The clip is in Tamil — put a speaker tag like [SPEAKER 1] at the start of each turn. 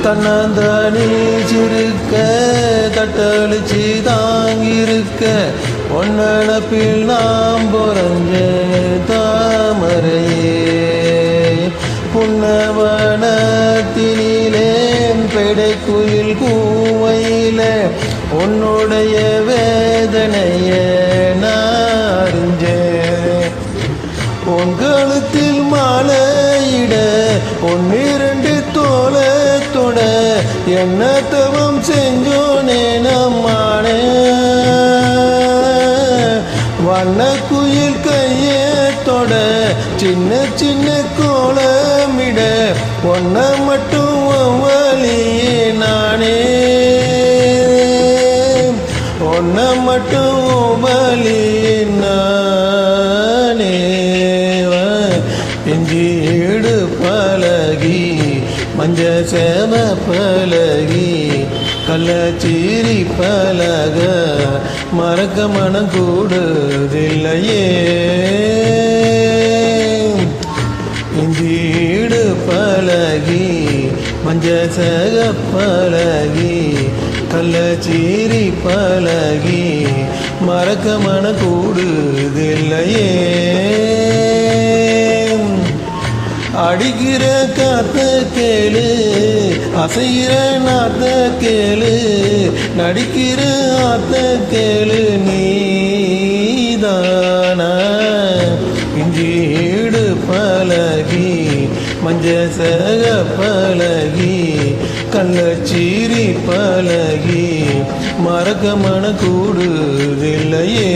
[SPEAKER 1] கண்ணாந்தானி சிறுக்க கட்டளிச்சு தாங்கிருக்க ஒன்னப்பில் நாம் பொறஞ்ச தாமரையே புன்னவனத்தினிலே பெடைக்குயில் கூவையில உன்னுடைய வேதனைய நாரிஞ்சேன் உன் கழுத்தில் மாலையிட ஒன்னிரண்டு தோளத்தோட என்ன தவம் செஞ்சோனே நம்மானே வண்ண குயில் கையத்தோட சின்ன சின்ன கோலமிட ஒன்ன மட்டும் வழியே நானே ஒன்ன மட்டும் வழியே நானே இஞ்சி ஈடு பழகி மஞ்ச சேம பழகி கள்ளச்சீரி பழக மறக்க மனம் கூடுதில்லையே இஞ்சீடு பழகி மஞ்ச சேக பழகி கள்ளச்சீரி பழகி மறக்க மனம் கூடுதில்லையே அடிக்கிற காத்த கேளு அசைகிற நாத்த கேளு நடிக்கிற ஆத்த கேளு நீதானா இஞ்சீடு பழகி மஞ்ச சக பழகி கள்ளச்சீரி பழகி மறக்க மன கூடுதில்லையே